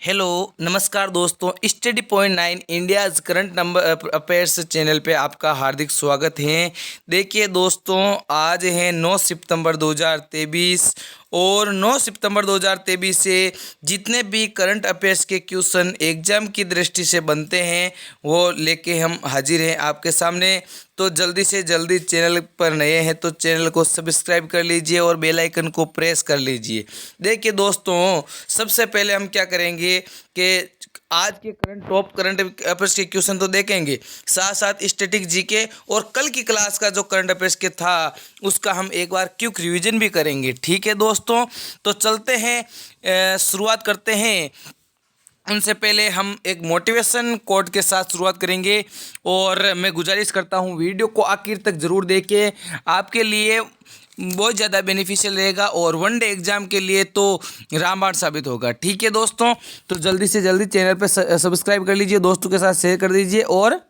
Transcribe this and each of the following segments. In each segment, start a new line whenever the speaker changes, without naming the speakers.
Hello नमस्कार दोस्तों, study point 9 India's current number affairs channel पे आपका हार्दिक स्वागत है। देखिए दोस्तों, आज है 9 सितंबर 2023 और 9 सितंबर 2023 से जितने भी करंट अफेयर्स के क्वेश्चन एग्जाम की दृष्टि से बनते हैं वो लेके हम हाजिर हैं आपके सामने। तो जल्दी से जल्दी चैनल पर नए हैं तो चैनल को सब्सक्राइब कर लीजिए और बेल आइकन को प्रेस कर लीजिए। देखिए दोस्तों, सबसे पहले हम क्या करेंगे कि आज के टॉप करंट अफेयर्स के क्वेश्चन तो देखेंगे, साथ साथ स्टैटिक जीके और कल की क्लास का जो करंट अफेयर्स के था उसका हम एक बार क्विक रिवीजन भी करेंगे। ठीक है दोस्तों, तो चलते हैं, शुरुआत करते हैं। उनसे पहले हम एक मोटिवेशन कोट के साथ शुरुआत करेंगे और मैं गुजारिश करता हूँ वीडियो को आखिर तक ज़रूर देखें, आपके लिए बहुत ज़्यादा बेनिफिशियल रहेगा और वनडे एग्जाम के लिए तो रामबाण साबित होगा। ठीक है दोस्तों, तो जल्दी से जल्दी चैनल पर सब्सक्राइब कर लीजिए, दोस्तों के साथ शेयर कर दीजिए और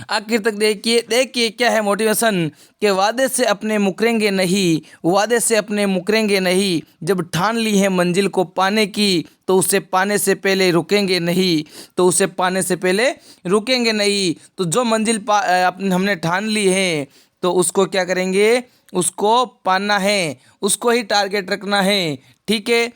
आखिर तक देखिए। देखिए क्या है मोटिवेशन के, वादे से अपने मुकरेंगे नहीं, वादे से अपने मुकरेंगे नहीं, जब ठान ली है मंजिल को पाने की तो उसे पाने से पहले रुकेंगे नहीं, तो उसे पाने से पहले रुकेंगे नहीं। तो जो मंजिल हमने ठान ली है तो उसको क्या करेंगे, उसको पाना है, उसको ही टारगेट रखना है। ठीक है,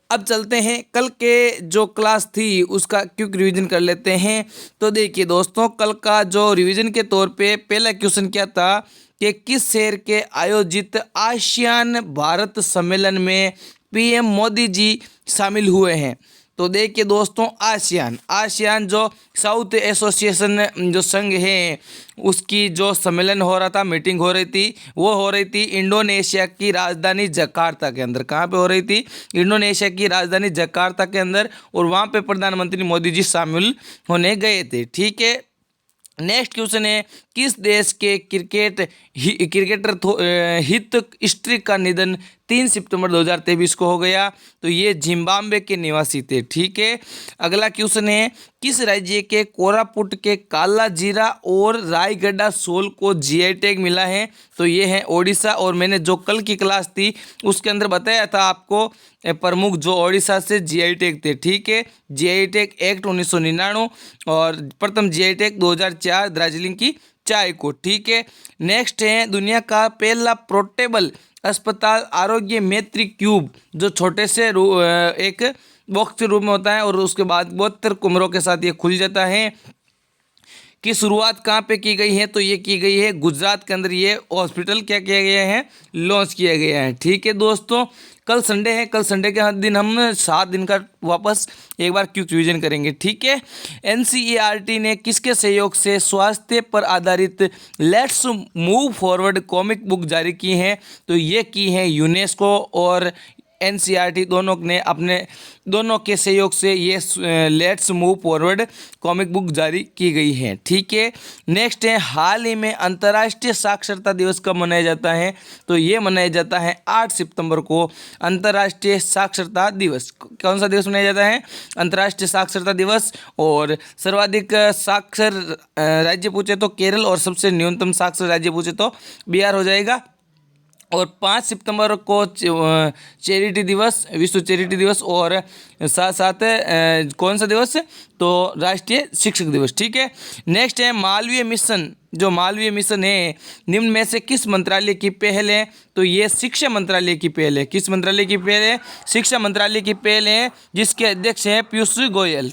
अब चलते हैं कल के जो क्लास थी उसका क्विक रिवीजन कर लेते हैं। तो देखिए दोस्तों, कल का जो रिवीजन के तौर पे पहला क्वेश्चन क्या था कि किस शहर के आयोजित आसियान भारत सम्मेलन में पीएम मोदी जी शामिल हुए हैं। तो देखिए दोस्तों, आसियान आसियान जो साउथ एसोसिएशन जो संघ है उसकी जो सम्मेलन हो रहा था, मीटिंग हो रही थी, वो हो रही थी इंडोनेशिया की राजधानी जकार्ता के अंदर। कहाँ पे हो रही थी? इंडोनेशिया की राजधानी जकार्ता के अंदर, और वहाँ पे प्रधानमंत्री मोदी जी शामिल होने गए थे। ठीक है, नेक्स्ट क्वेश्चन है, किस देश के क्रिकेटर हित स्ट्रिक का निधन 3 सितंबर 2023 को हो गया? तो ये जिम्बाब्वे के निवासी थे। ठीक है, अगला क्वेश्चन है, किस राज्य के कोरापुट के काला जीरा और रायगढ़ सोल को जीआई टैग मिला है? तो ये है ओडिशा। और मैंने जो कल की क्लास थी उसके अंदर बताया था आपको प्रमुख जो ओडिशा से जीआई टैग थे। ठीक है, जीआई टैग एक्ट 1999 और प्रथम जीआई टैग 2004 दार्जिलिंग की चाय को। ठीक है, नेक्स्ट है, दुनिया का पहला पोर्टेबल अस्पताल आरोग्य मैत्री क्यूब जो छोटे से एक बॉक्स के रूप में होता है और उसके बाद 72 कमरों के साथ ये खुल जाता है, की शुरुआत कहाँ पे की गई है? तो ये की गई है गुजरात के अंदर। ये हॉस्पिटल क्या किया गया है? लॉन्च किया गया है। ठीक है दोस्तों, कल संडे है, कल संडे के दिन हम 7 दिन का वापस एक बार क्विक रिवीजन करेंगे। ठीक है, एनसीईआरटी ने किसके सहयोग से स्वास्थ्य पर आधारित let's move forward comic book जारी की है? तो ये की है यूनेस्को और एनसीईआरटी दोनों ने अपने दोनों के सहयोग से ये let's move forward comic book जारी की गई है। ठीक है, नेक्स्ट है, हाल ही में अंतर्राष्ट्रीय साक्षरता दिवस कब मनाया जाता है? तो ये मनाया जाता है 8 सितंबर को, अंतर्राष्ट्रीय साक्षरता दिवस। कौन सा दिवस मनाया जाता है? अंतर्राष्ट्रीय साक्षरता दिवस। और सर्वाधिक साक्षर राज्य पूछे तो केरल और सबसे न्यूनतम साक्षर राज्य पूछे तो बिहार हो जाएगा। और 5 सितंबर को चैरिटी दिवस, विश्व चैरिटी दिवस, और साथ साथ कौन सा दिवस? तो राष्ट्रीय शिक्षक दिवस। ठीक है, नेक्स्ट है, मालवीय मिशन। जो मालवीय मिशन है निम्न में से किस मंत्रालय की पहल है? तो ये शिक्षा मंत्रालय की पहल है। किस मंत्रालय की पहल है? शिक्षा मंत्रालय की पहल है, जिसके अध्यक्ष हैं पीयूष गोयल।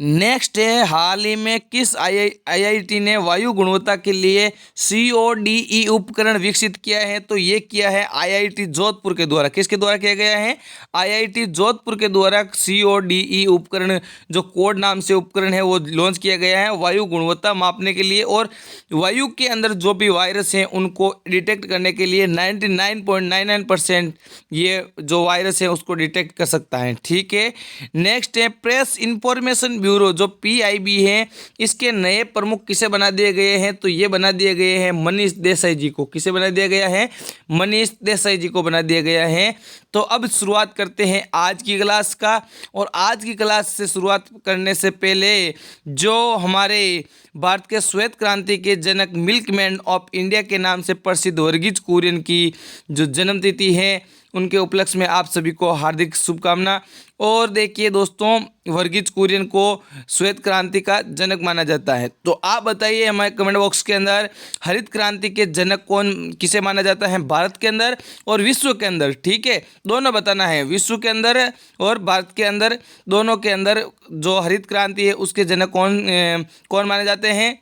नेक्स्ट है, हाल ही में किस आईआईटी ने वायु गुणवत्ता के लिए सीओडीई उपकरण विकसित किया है? तो ये किया है आईआईटी जोधपुर के द्वारा। किसके द्वारा किया गया है? आईआईटी जोधपुर के द्वारा सीओडीई उपकरण, जो कोड नाम से उपकरण है, वो लॉन्च किया गया है वायु गुणवत्ता मापने के लिए और वायु के अंदर जो भी वायरस हैं उनको डिटेक्ट करने के लिए 99.99% ये जो वायरस है उसको डिटेक्ट कर सकता है। ठीक है, नेक्स्ट है, प्रेस इंफॉर्मेशन ब्यूरो जो पीआईबी है, इसके नए प्रमुख किसे बना दिए गए हैं? तो ये बना दिए गए हैं मनीष देसाई जी को। किसे बना दिया गया है? मनीष देसाई जी को बना दिया गया है। तो अब शुरुआत करते हैं आज की क्लास का। और आज की क्लास से शुरुआत करने से पहले जो हमारे भारत के श्वेत क्रांति के जनक मिल्कमैन ऑफ इंडिया के नाम से प्रसिद्ध वर्गीज कुरियन की जो जन्मतिथि है उनके उपलक्ष्य में आप सभी को हार्दिक शुभकामना। और देखिए दोस्तों, वर्गीज कुरियन को श्वेत क्रांति का जनक माना जाता है। तो आप बताइए हमारे कमेंट बॉक्स के अंदर, हरित क्रांति के जनक कौन किसे माना जाता है भारत के अंदर और विश्व के अंदर। ठीक है, दोनों बताना है, विश्व के अंदर और भारत के अंदर, दोनों के अंदर जो हरित क्रांति है उसके जनक कौन माने जाते हैं,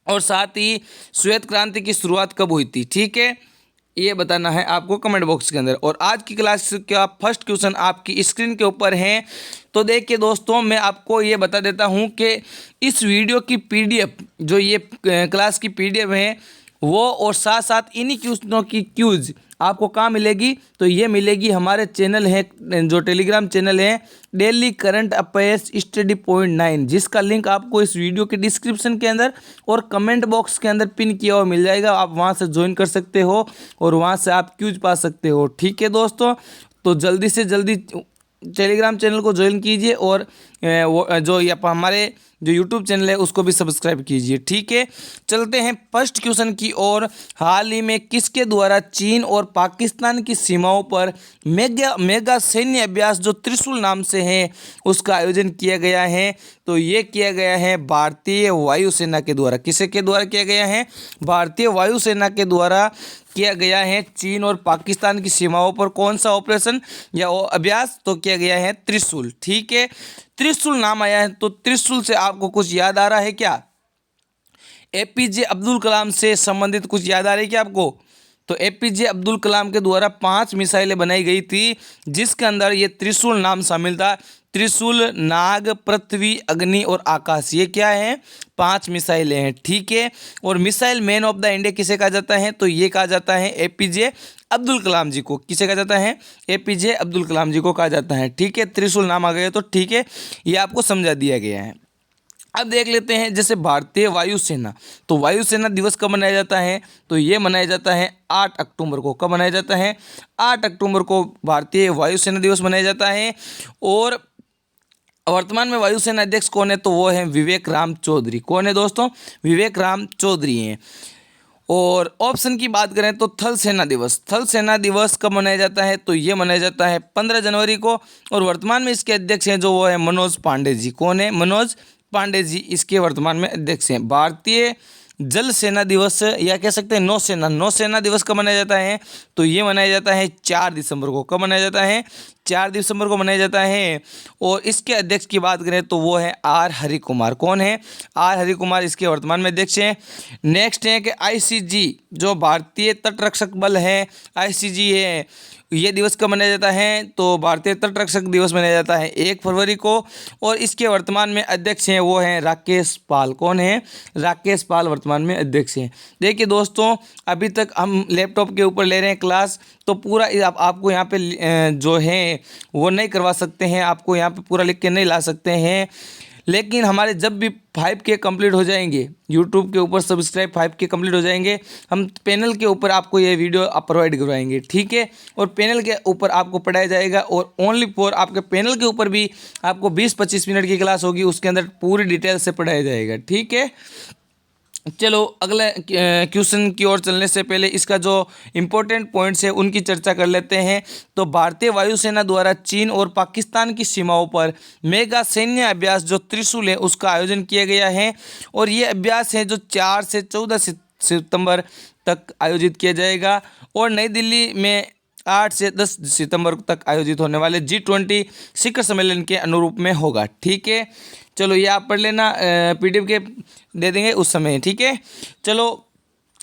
और साथ ही श्वेत क्रांति की शुरुआत कब हुई थी। ठीक है, ये बताना है आपको कमेंट बॉक्स के अंदर। और आज की क्लास का फर्स्ट क्वेश्चन आपकी स्क्रीन के ऊपर है। तो देखिए दोस्तों, मैं आपको ये बता देता हूँ कि इस वीडियो की पीडीएफ, जो ये क्लास की पीडीएफ है वो, और साथ साथ इन्हीं क्वेश्चनों की क्यूज आपको कहाँ मिलेगी, तो ये मिलेगी हमारे चैनल है, जो टेलीग्राम चैनल है daily current affairs study point 9, जिसका लिंक आपको इस वीडियो के डिस्क्रिप्शन के अंदर और कमेंट बॉक्स के अंदर पिन किया हुआ मिल जाएगा। आप वहाँ से ज्वाइन कर सकते हो और वहाँ से आप क्यूज पा सकते हो। ठीक है दोस्तों, तो जल्दी से जल्दी टेलीग्राम चैनल को ज्वाइन कीजिए और जो ये हमारे जो यूट्यूब चैनल है उसको भी सब्सक्राइब कीजिए। ठीक है, चलते हैं फर्स्ट क्वेश्चन की ओर। हाल ही में किसके द्वारा चीन और पाकिस्तान की सीमाओं पर मेगा सैन्य अभ्यास जो त्रिशूल नाम से है उसका आयोजन किया गया है, तो ये किया गया है भारतीय वायुसेना के द्वारा। किसे के द्वारा किया गया है? भारतीय वायुसेना के द्वारा किया गया है चीन और पाकिस्तान की सीमाओं पर कौन सा ऑपरेशन या अभ्यास, तो किया गया है त्रिशूल। ठीक है, त्रिशूल नाम आया है, तो त्रिशूल से आपको कुछ याद आ रहा है क्या? एपीजे अब्दुल कलाम से संबंधित कुछ याद आ रही है क्या आपको? तो एपीजे अब्दुल कलाम के द्वारा 5 मिसाइलें बनाई गई थी, जिसके अंदर ये त्रिशूल नाम शामिल था। त्रिशूल, नाग, पृथ्वी, अग्नि और आकाश, ये क्या है? 5 मिसाइलें हैं। ठीक है, और missile man of the India किसे कहा जाता है? तो ये कहा जाता है एपीजे अब्दुल कलाम जी को। किसे कहा जाता है? एपीजे अब्दुल कलाम जी को कहा जाता है। ठीक है, त्रिशूल नाम आ गया, तो ठीक है, ये आपको समझा दिया गया है। अब देख लेते हैं जैसे भारतीय वायुसेना, तो वायुसेना दिवस कब मनाया जाता है? तो ये मनाया जाता है 8 अक्टूबर को। कब मनाया जाता है? 8 अक्टूबर को भारतीय वायुसेना दिवस मनाया जाता है। और वर्तमान में वायुसेना अध्यक्ष कौन है? तो वो है विवेक राम चौधरी। कौन है दोस्तों? विवेक राम चौधरी हैं। और ऑप्शन की बात करें तो थल सेना दिवस, थल सेना दिवस कब मनाया जाता है? तो ये मनाया जाता है 15 जनवरी को। और वर्तमान में इसके अध्यक्ष हैं जो वो है मनोज पांडे जी। कौन है? मनोज पांडे जी इसके वर्तमान में अध्यक्ष हैं। भारतीय जल सेना दिवस, या कह सकते हैं नौसेना दिवस कब मनाया जाता है? तो ये मनाया जाता है 4 दिसंबर को। कब मनाया जाता है? 4 दिसंबर को मनाया जाता है। और इसके अध्यक्ष की बात करें तो वो है आर हरि कुमार। कौन है? आर हरि कुमार इसके वर्तमान में अध्यक्ष हैं। नेक्स्ट है कि आईसीजी, जो भारतीय तटरक्षक बल है, आईसीजी है, ये दिवस कब मनाया जाता है? तो भारतीय तटरक्षक दिवस मनाया जाता है 1 फरवरी को। और इसके वर्तमान में अध्यक्ष हैं वो हैं राकेश पाल। कौन है? राकेश पाल वर्तमान में अध्यक्ष हैं। देखिए दोस्तों, अभी तक हम लैपटॉप के ऊपर ले रहे हैं क्लास, तो पूरा आपको यहाँ पे जो है वो नहीं करवा सकते हैं, आपको यहाँ पे पूरा लिख के नहीं ला सकते हैं। लेकिन हमारे जब भी 5K कंप्लीट हो जाएंगे, यूट्यूब के ऊपर सब्सक्राइब 5K कंप्लीट हो जाएंगे, हम पैनल के ऊपर आपको ये वीडियो प्रोवाइड करवाएंगे। ठीक है, और पैनल के ऊपर आपको पढ़ाया जाएगा, और ओनली फॉर आपके पैनल के ऊपर भी आपको 20-25 मिनट की क्लास होगी, उसके अंदर पूरी डिटेल से पढ़ाया जाएगा। ठीक है, चलो अगले क्वेश्चन की ओर चलने से पहले इसका जो इम्पोर्टेंट पॉइंट्स है उनकी चर्चा कर लेते हैं। तो भारतीय वायुसेना द्वारा चीन और पाकिस्तान की सीमाओं पर मेगा सैन्य अभ्यास जो त्रिशूल है उसका आयोजन किया गया है। और ये अभ्यास है जो 4 से 14 सितंबर तक आयोजित किया जाएगा, और नई दिल्ली में 8 से 10 सितंबर तक आयोजित होने वाले G20 शिखर सम्मेलन के अनुरूप में होगा। ठीक है, चलो ये आप पढ़ लेना, पीडीएफ के दे देंगे उस समय। ठीक है, चलो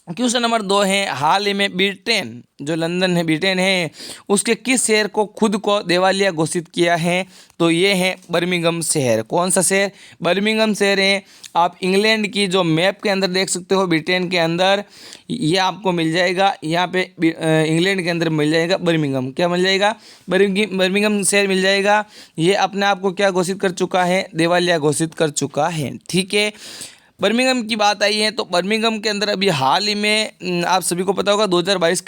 क्वेश्चन नंबर 2 है, हाल ही में ब्रिटेन, जो लंदन है, ब्रिटेन है, उसके किस शहर को खुद को दिवालिया घोषित किया है? तो ये है बर्मिंघम शहर। कौन सा शहर? बर्मिंघम शहर है। आप इंग्लैंड की जो मैप के अंदर देख सकते हो, ब्रिटेन के अंदर ये आपको मिल जाएगा, यहाँ पे इंग्लैंड के अंदर मिल जाएगा बर्मिंघम। क्या मिल जाएगा? बर्मिंघम शहर मिल जाएगा। ये अपने आप को क्या घोषित कर चुका है? दिवालिया घोषित कर चुका है। ठीक है, बर्मिंघम की बात आई है, तो बर्मिंघम के अंदर अभी हाल ही में आप सभी को पता होगा 2022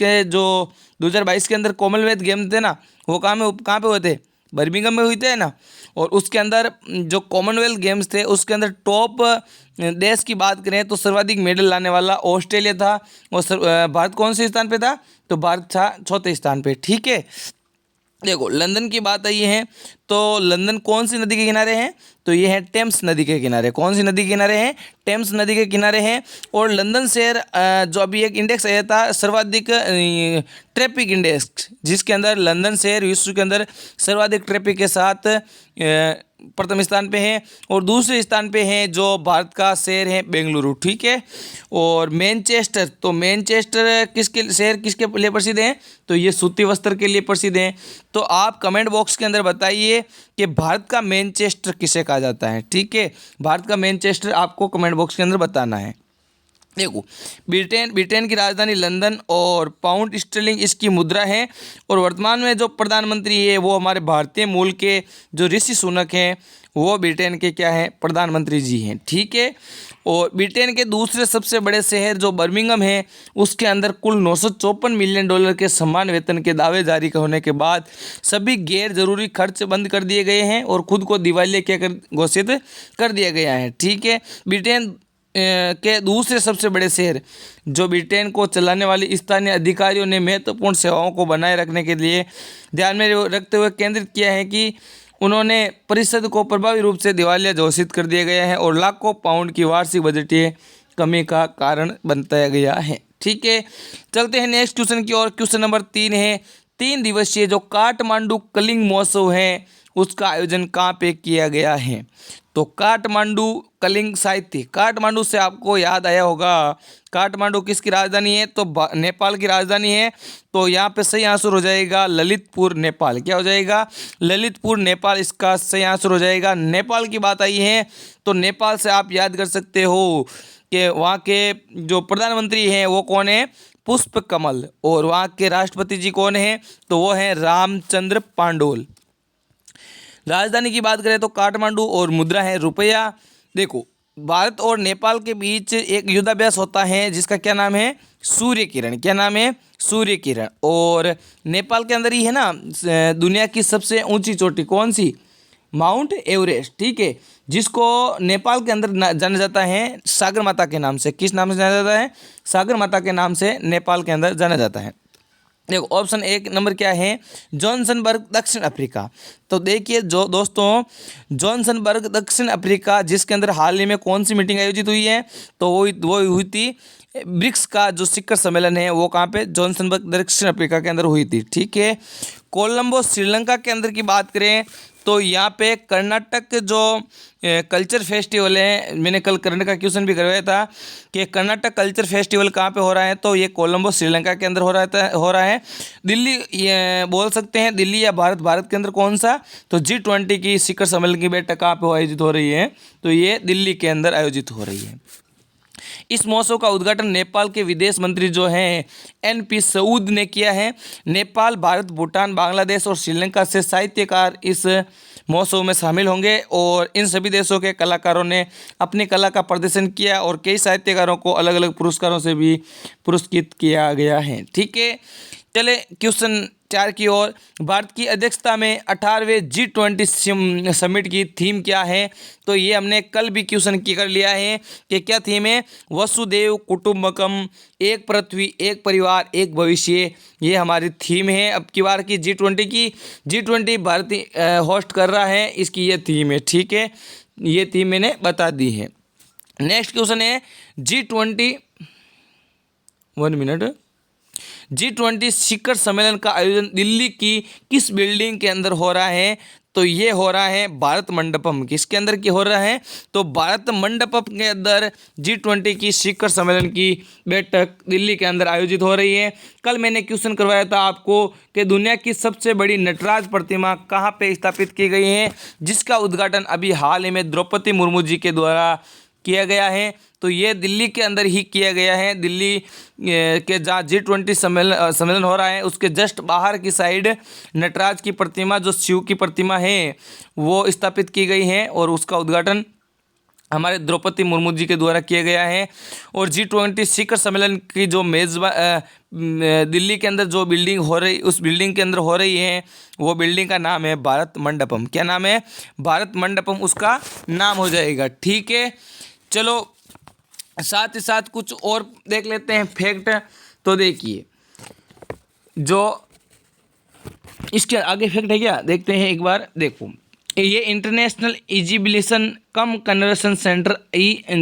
के अंदर कॉमनवेल्थ गेम थे ना, वो कहाँ पे हुए थे? बर्मिंघम में हुई थी ना। और उसके अंदर जो कॉमनवेल्थ गेम्स थे उसके अंदर टॉप देश की बात करें तो सर्वाधिक मेडल लाने वाला ऑस्ट्रेलिया था। और भारत कौन से स्थान पे था? तो भारत था चौथे स्थान पे। ठीक है, देखो लंदन की बात आई है तो लंदन कौन सी नदी के किनारे है? तो ये है टेम्स नदी के किनारे। कौन सी नदी के किनारे है? टेम्स नदी के किनारे है। और लंदन शहर जो अभी एक इंडेक्स आया था सर्वाधिक ट्रैफिक इंडेक्स, जिसके अंदर लंदन शहर विश्व के अंदर सर्वाधिक ट्रैफिक के साथ प्रथम स्थान पे है। और दूसरे स्थान पे है जो भारत का शहर है बेंगलुरु। ठीक है, और मैनचेस्टर, तो मैनचेस्टर किसके शहर किसके लिए प्रसिद्ध है? तो ये सूती वस्त्र के लिए प्रसिद्ध है। तो आप कमेंट बॉक्स के अंदर बताइए कि भारत का मैनचेस्टर किसे कहा जाता है। ठीक है, भारत का मैनचेस्टर आपको कमेंट बॉक्स के अंदर बताना है। देखो ब्रिटेन की राजधानी लंदन और पाउंड स्टर्लिंग इसकी मुद्रा है। और वर्तमान में जो प्रधानमंत्री है वो हमारे भारतीय मूल के जो ऋषि सुनक हैं वो ब्रिटेन के क्या हैं? प्रधानमंत्री जी हैं। ठीक है, और ब्रिटेन के दूसरे सबसे बड़े शहर जो बर्मिंघम है उसके अंदर कुल $954 मिलियन के समान वेतन के दावे जारी होने के बाद सभी गैर जरूरी खर्च बंद कर दिए गए हैं और खुद को दिवालिया क्या घोषित कर दिया गया है। ठीक है, ब्रिटेन के दूसरे सबसे बड़े शहर जो ब्रिटेन को चलाने वाले स्थानीय अधिकारियों ने महत्वपूर्ण सेवाओं को बनाए रखने के लिए ध्यान में रखते हुए केंद्रित किया है कि उन्होंने परिषद को प्रभावी रूप से दिवालिया घोषित कर दिया गया है और लाखों पाउंड की वार्षिक बजटीय कमी का कारण बनता गया है। ठीक है, चलते हैं नेक्स्ट क्वेश्चन की और। क्वेश्चन नंबर 3 है 3 दिवसीय जो काठमांडू कलिंग महोत्सव है उसका आयोजन कहाँ पे किया गया है? तो काठमांडू कलिंग साहित्य, काठमांडू से आपको याद आया होगा काठमांडू किसकी राजधानी है? तो नेपाल की राजधानी है। तो यहाँ पे सही आंसर हो जाएगा ललितपुर नेपाल। क्या हो जाएगा? ललितपुर नेपाल इसका सही आंसर हो जाएगा। नेपाल की बात आई है तो नेपाल से आप याद कर सकते हो कि वहाँ के जो प्रधानमंत्री हैं वो कौन है? पुष्प कमल। और वहाँ के राष्ट्रपति जी कौन हैं? तो वो हैं रामचंद्र पांडोल। राजधानी की बात करें तो काठमांडू और मुद्रा है रुपया। देखो भारत और नेपाल के बीच एक युद्धाभ्यास होता है जिसका क्या नाम है? सूर्य किरण। क्या नाम है? सूर्य किरण। और नेपाल के अंदर ही है ना दुनिया की सबसे ऊंची चोटी कौन सी? Mount Everest. ठीक है, जिसको नेपाल के अंदर जाना जाता है सागर माता के नाम से। किस नाम से जाना जाता है? सागर माता के नाम से नेपाल के अंदर जाना जाता है। देखो ऑप्शन 1 नंबर क्या है? जोहान्सबर्ग दक्षिण अफ्रीका। तो देखिए जो दोस्तों जोहान्सबर्ग दक्षिण अफ्रीका जिसके अंदर हाल ही में कौन सी मीटिंग आयोजित हुई है? तो वो हुई थी ब्रिक्स का जो शिखर सम्मेलन है वो कहाँ पे? जोहान्सबर्ग दक्षिण अफ्रीका के अंदर हुई थी। ठीक है, कोलंबो श्रीलंका के अंदर की बात करें तो यहाँ पे कर्नाटक जो कल्चर फेस्टिवल है, मैंने कल कर्नाटक का क्वेश्चन भी करवाया था कि कर्नाटक कल्चर फेस्टिवल कहाँ पे हो रहा है? तो ये कोलंबो श्रीलंका के अंदर हो रहा है। दिल्ली ये बोल सकते हैं दिल्ली या भारत के अंदर कौन सा? तो G20 की शिखर सम्मेलन की बैठक कहाँ पे आयोजित हो रही है? तो ये दिल्ली के अंदर आयोजित हो रही है। इस महोत्सव का उद्घाटन नेपाल के विदेश मंत्री जो हैं NP सऊद ने किया है। नेपाल, भारत, भूटान, बांग्लादेश और श्रीलंका से साहित्यकार इस महोत्सव में शामिल होंगे और इन सभी देशों के कलाकारों ने अपनी कला का प्रदर्शन किया और कई साहित्यकारों को अलग अलग पुरस्कारों से भी पुरस्कृत किया गया है। ठीक है, चले क्वेश्चन 4 की ओर। भारत की अध्यक्षता में 18वें G20 समिट की थीम क्या है? तो ये हमने कल भी क्वेश्चन कर लिया है कि क्या थीम है? वसुदेव कुटुंबकम, एक पृथ्वी, एक परिवार, एक भविष्य। ये हमारी थीम है अब की बार की G20 की। G20 भारत होस्ट कर रहा है, इसकी ये थीम है। ठीक है, ये थीम मैंने बता दी है। नेक्स्ट क्वेश्चन है G20 1 मिनट G20 शिखर सम्मेलन का आयोजन दिल्ली की किस बिल्डिंग के अंदर हो रहा है? तो ये हो रहा है भारत मंडपम। किसके अंदर की हो रहा है? तो भारत मंडपम के अंदर G20 की शिखर सम्मेलन की बैठक दिल्ली के अंदर आयोजित हो रही है। कल मैंने क्वेश्चन करवाया था आपको कि दुनिया की सबसे बड़ी नटराज प्रतिमा कहाँ पे स्थापित की गई है, जिसका उद्घाटन अभी हाल ही में द्रौपदी मुर्मू जी के द्वारा किया गया है। तो ये दिल्ली के अंदर ही किया गया है। दिल्ली के जहाँ G20 सम्मेलन हो रहा है उसके जस्ट बाहर की साइड नटराज की प्रतिमा जो शिव की प्रतिमा है वो स्थापित की गई है और उसका उद्घाटन हमारे द्रौपदी मुर्मू जी के द्वारा किया गया है। और G20 शिखर सम्मेलन की जो दिल्ली के अंदर जो बिल्डिंग हो रही, उस बिल्डिंग के अंदर हो रही है, वो बिल्डिंग का नाम है भारत मंडपम। क्या नाम है? भारत मंडपम उसका नाम हो जाएगा। ठीक है, चलो साथ ही साथ कुछ और देख लेते हैं फैक्ट। तो देखिए, जो इसके आगे फैक्ट है क्या, देखते हैं एक बार। देखो, ये इंटरनेशनल एग्जीबिशन कम कन्वेंशन सेंटर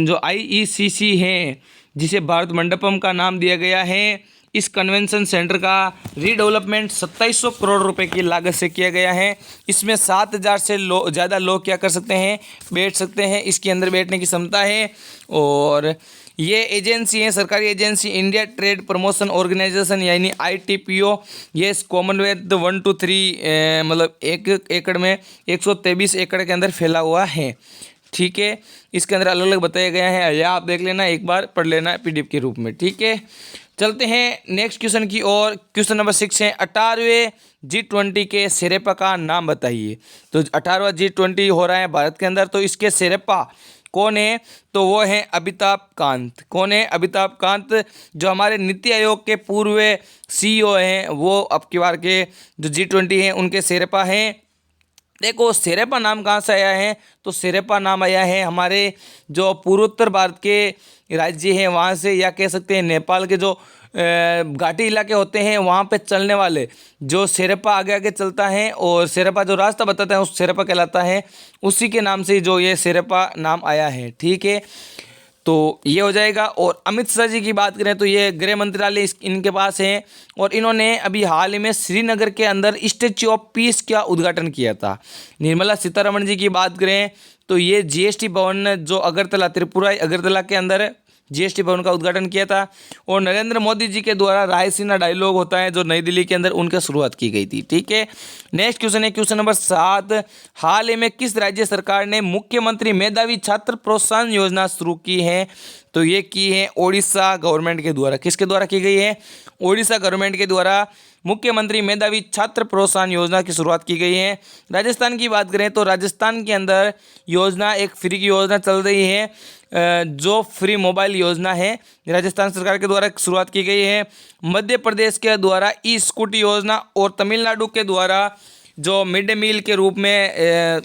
जो IECC है, जिसे भारत मंडपम का नाम दिया गया है, इस कन्वेंशन सेंटर का रीडेवलपमेंट 2700 करोड़ रुपए की लागत से किया गया है। इसमें 7000 से ज़्यादा लोग क्या कर सकते हैं, बैठ सकते हैं। इसके अंदर बैठने की क्षमता है। और ये एजेंसी है, सरकारी agency India trade promotion organisation यानी ITPO। ये कॉमनवेल्थ 1 to 3 मतलब 1 एकड़ में 123 एकड़ के अंदर फैला हुआ है। ठीक है, इसके अंदर अलग अलग बताया गया है, या आप देख लेना, एक बार पढ़ लेना PDF के रूप में। ठीक है, चलते हैं नेक्स्ट क्वेश्चन की ओर। क्वेश्चन नंबर 6 है, 18वें G20 के शेरेपा का नाम बताइए। तो 18वां G20 हो रहा है भारत के अंदर, तो इसके शेरेपा कौन है? तो वो है अमिताभ कांत। कौन है? अमिताभ कांत, जो हमारे नीति आयोग के पूर्व CEO हैं, वो अब की बार के जो G20 हैं उनके शेरेपा हैं। देखो, शेरेपा नाम कहाँ से आया है? तो शेरेपा नाम आया है हमारे जो पूर्वोत्तर भारत के राज्य हैं वहाँ से, या कह सकते हैं नेपाल के जो घाटी इलाके होते हैं वहाँ पे चलने वाले जो शेरेपा आगे आगे चलता है, और शेरेपा जो रास्ता बताता है उस शेरेपा कहलाता है। उसी के नाम से जो ये शेरेपा नाम आया है। ठीक है, तो ये हो जाएगा। और अमित शाह जी की बात करें तो ये गृह मंत्रालय इनके पास है, और इन्होंने अभी हाल ही में श्रीनगर के अंदर स्टैच्यू ऑफ पीस का उद्घाटन किया था। निर्मला सीतारमण जी की बात करें तो ये GST भवन जो अगरतला, त्रिपुरा अगरतला के अंदर GST भवन का उद्घाटन किया था। और नरेंद्र मोदी जी के द्वारा रायसीना डायलॉग होता है जो नई दिल्ली के अंदर, उनकी शुरुआत की गई थी। ठीक है, नेक्स्ट क्वेश्चन है क्वेश्चन नंबर 7, हाल ही में किस राज्य सरकार ने मुख्यमंत्री मेधावी छात्र प्रोत्साहन योजना शुरू की है? तो ये की है ओडिशा गवर्नमेंट के द्वारा। किसके द्वारा की गई है? ओडिशा गवर्नमेंट के द्वारा मुख्यमंत्री मेधावी छात्र प्रोत्साहन योजना की शुरुआत की गई है। राजस्थान की बात करें तो राजस्थान के अंदर योजना, एक फ्री की योजना चल रही है, जो फ्री मोबाइल योजना है, राजस्थान सरकार के द्वारा शुरुआत की गई है। मध्य प्रदेश के द्वारा ई-स्कूटी योजना, और तमिलनाडु के द्वारा जो मिड डे मील के रूप में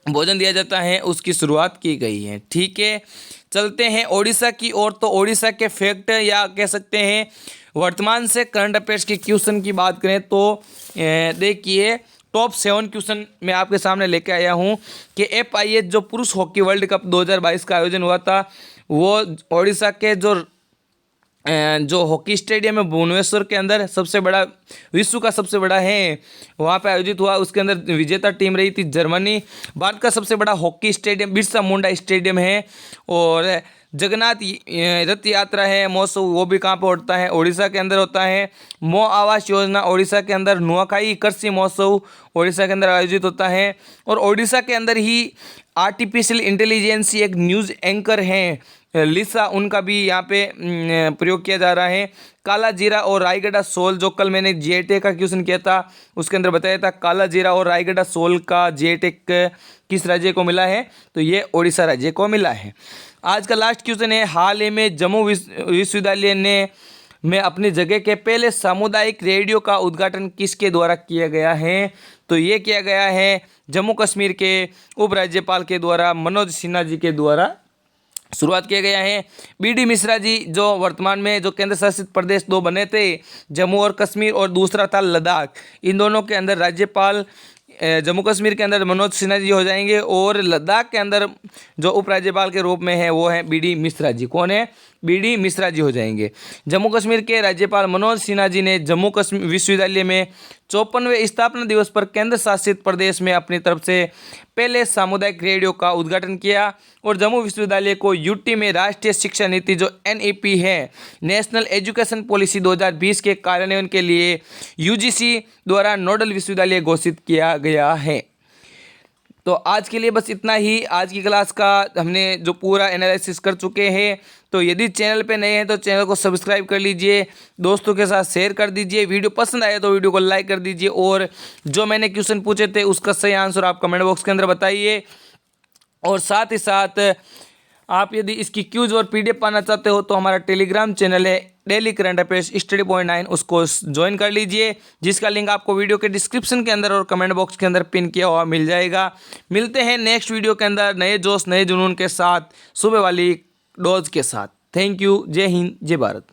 भोजन दिया जाता है उसकी शुरुआत की गई है। ठीक है, चलते हैं ओडिशा की ओर। तो ओडिशा के फैक्ट, या कह सकते हैं वर्तमान से करंट अफेयर्स के क्वेश्चन की बात करें तो देखिए, टॉप 7 क्वेश्चन मैं आपके सामने लेके आया हूँ कि FIH जो पुरुष हॉकी वर्ल्ड कप 2022 का आयोजन हुआ था, वो ओडिशा के जो हॉकी स्टेडियम है भुवनेश्वर के अंदर, सबसे बड़ा, विश्व का सबसे बड़ा है, वहाँ पे आयोजित हुआ। उसके अंदर विजेता टीम रही थी जर्मनी। भारत का सबसे बड़ा hockey stadium Birsa Munda stadium है। और जगन्नाथ रथ यात्रा है, महोत्सव, वो भी कहाँ पर होता है? ओडिशा के अंदर होता है। मो आवास योजना ओडिशा के अंदर। नुआखाई कृषि महोत्सव ओडिशा के अंदर आयोजित होता है। और ओडिशा के अंदर ही आर्टिफिशियल इंटेलिजेंस एक न्यूज़ एंकर हैं लिसा, उनका भी यहाँ पे प्रयोग किया जा रहा है। काला जीरा और रायगढ़ सोल, जो कल मैंने GI का क्वेश्चन किया था उसके अंदर बताया था, काला जीरा और रायगढ़ सोल का GI किस राज्य को मिला है? तो ये ओडिशा राज्य को मिला है। आज का लास्ट क्वेश्चन है, हाल ही में जम्मू विश्वविद्यालय ने में अपनी जगह के पहले सामुदायिक रेडियो का उद्घाटन किसके द्वारा किया गया है? तो ये किया गया है जम्मू कश्मीर के उपराज्यपाल के द्वारा, मनोज सिन्हा जी के द्वारा शुरुआत किया गया है। BD मिश्रा जी, जो वर्तमान में जो केंद्र शासित प्रदेश 2 बने थे, जम्मू और कश्मीर, और दूसरा था लद्दाख, इन दोनों के अंदर राज्यपाल जम्मू कश्मीर के अंदर मनोज सिन्हा जी हो जाएंगे, और लद्दाख के अंदर जो उपराज्यपाल के रूप में है वो है BD मिश्रा जी। कौन है? BD मिश्रा जी हो जाएंगे। जम्मू कश्मीर के राज्यपाल मनोज सिन्हा जी ने जम्मू कश्मीर विश्वविद्यालय में 54वें स्थापना दिवस पर केंद्र शासित प्रदेश में अपनी तरफ से पहले सामुदायिक रेडियो का उद्घाटन किया। और जम्मू विश्वविद्यालय को UT में राष्ट्रीय शिक्षा नीति जो NEP है, नेशनल एजुकेशन पॉलिसी 2020 के कार्यान्वयन के लिए UGC द्वारा नोडल विश्वविद्यालय घोषित किया गया है। तो आज के लिए बस इतना ही। आज की क्लास का हमने जो पूरा एनालिसिस कर चुके हैं। तो यदि चैनल पे नए हैं तो चैनल को सब्सक्राइब कर लीजिए, दोस्तों के साथ शेयर कर दीजिए, वीडियो पसंद आए तो वीडियो को लाइक कर दीजिए, और जो मैंने क्वेश्चन पूछे थे उसका सही आंसर आप कमेंट बॉक्स के अंदर बताइए। और साथ ही साथ आप यदि इसकी क्यूज और पीडीएफ पाना चाहते हो तो हमारा टेलीग्राम चैनल है daily current affairs study point 9, उसको ज्वाइन कर लीजिए, जिसका लिंक आपको वीडियो के डिस्क्रिप्शन के अंदर और कमेंट बॉक्स के अंदर पिन किया हुआ मिल जाएगा। मिलते हैं नेक्स्ट वीडियो के अंदर नए जोश नए जुनून के साथ, सुबह वाली डोज के साथ। Thank you. जय हिंद, जय भारत।